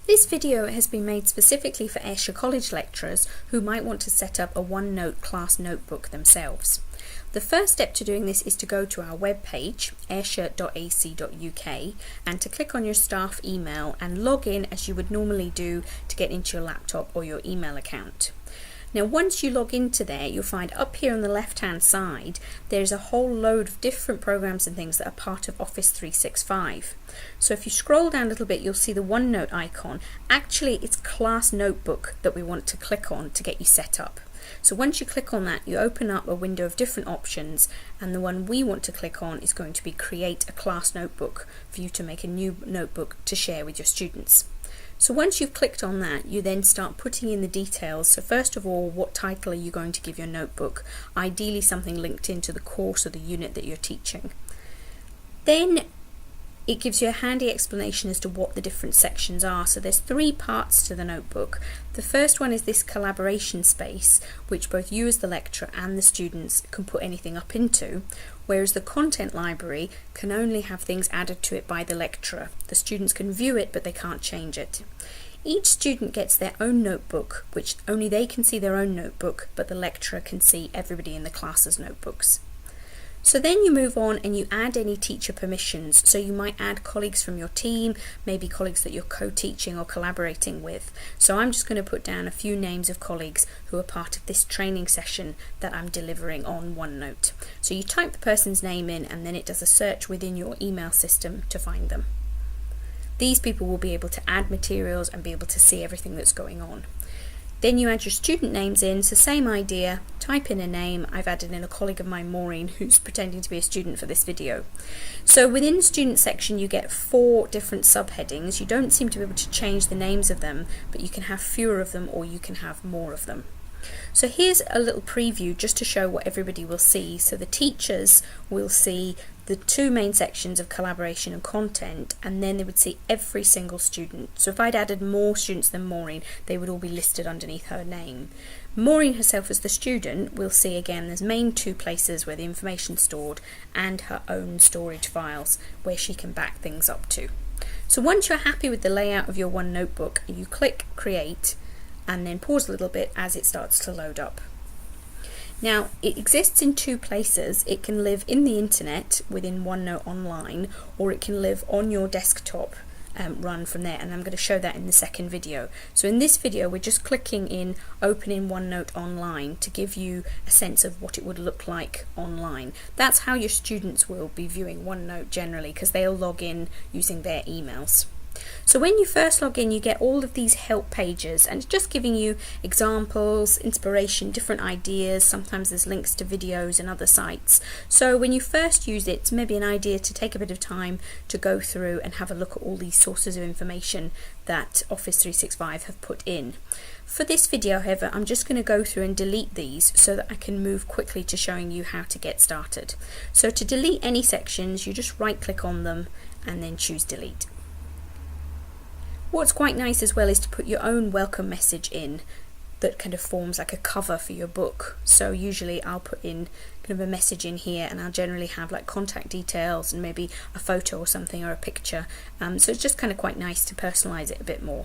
This video has been made specifically for Ayrshire College lecturers who might want to set up a OneNote class notebook themselves. The first step to doing this is to go to our webpage, ayrshire.ac.uk, and to click on your staff email and log in as you would normally do to get into your laptop or your email account. Now once you log into there, you'll find up here on the left hand side there's a whole load of different programs and things that are part of Office 365. So if you scroll down a little bit, you'll see the OneNote icon. Actually it's Class Notebook that we want to click on to get you set up. So once you click on that, you open up a window of different options, and the one we want to click on is going to be Create a Class Notebook for you to make a new notebook to share with your students. So once you've clicked on that, you then start putting in the details. So first of all, what title are you going to give your notebook? Ideally something linked into the course or the unit that you're teaching. Then it gives you a handy explanation as to what the different sections are. So there's 3 parts to the notebook. The first one is this collaboration space, which both you as the lecturer and the students can put anything up into, whereas the content library can only have things added to it by the lecturer. The students can view it, but they can't change it. Each student gets their own notebook, which only they can see their own notebook, but the lecturer can see everybody in the class's notebooks. So then you move on and you add any teacher permissions. So you might add colleagues from your team, maybe colleagues that you're co-teaching or collaborating with. So I'm just going to put down a few names of colleagues who are part of this training session that I'm delivering on OneNote. So you type the person's name in and then it does a search within your email system to find them. These people will be able to add materials and be able to see everything that's going on. Then you add your student names in, so same idea, type in a name. I've added in a colleague of mine, Maureen, who's pretending to be a student for this video. So within the student section you get 4 different subheadings. You don't seem to be able to change the names of them, but you can have fewer of them or you can have more of them. So here's a little preview just to show what everybody will see. So the teachers will see the 2 main sections of collaboration and content, and then they would see every single student. So if I'd added more students than Maureen, they would all be listed underneath her name. Maureen herself as the student will see again there's main 2 places where the information's stored and her own storage files where she can back things up to. So once you're happy with the layout of your one notebook, you click Create and then pause a little bit as it starts to load up. Now it exists in 2 places. It can live in the internet within OneNote Online, or it can live on your desktop run from there, and I'm going to show that in the second video. So in this video we're just clicking in opening OneNote Online to give you a sense of what it would look like online. That's how your students will be viewing OneNote generally, because they'll log in using their emails. So when you first log in, you get all of these help pages, and it's just giving you examples, inspiration, different ideas. Sometimes there's links to videos and other sites. So when you first use it, it's maybe an idea to take a bit of time to go through and have a look at all these sources of information that Office 365 have put in. For this video, however, I'm just going to go through and delete these so that I can move quickly to showing you how to get started. So to delete any sections, you just right click on them and then choose Delete. What's quite nice as well is to put your own welcome message in that kind of forms like a cover for your book. So usually I'll put in kind of a message in here, and I'll generally have like contact details and maybe a photo or something or a picture. So it's just kind of quite nice to personalize it a bit more.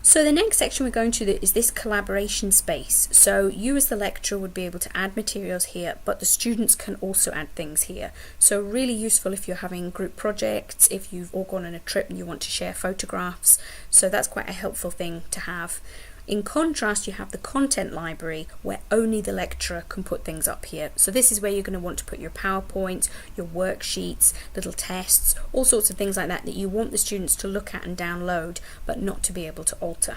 So the next section we're going to is this collaboration space. So you as the lecturer would be able to add materials here, but the students can also add things here. So really useful if you're having group projects, if you've all gone on a trip and you want to share photographs. So that's quite a helpful thing to have. In contrast, you have the content library where only the lecturer can put things up here. So this is where you're going to want to put your PowerPoint, your worksheets, little tests, all sorts of things like that that you want the students to look at and download, but not to be able to alter.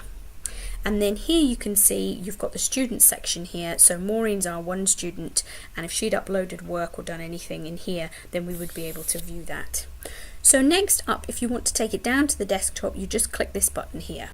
And then here you can see you've got the student section here. So Maureen's our one student, and if she'd uploaded work or done anything in here, then we would be able to view that. So next up, if you want to take it down to the desktop, you just click this button here.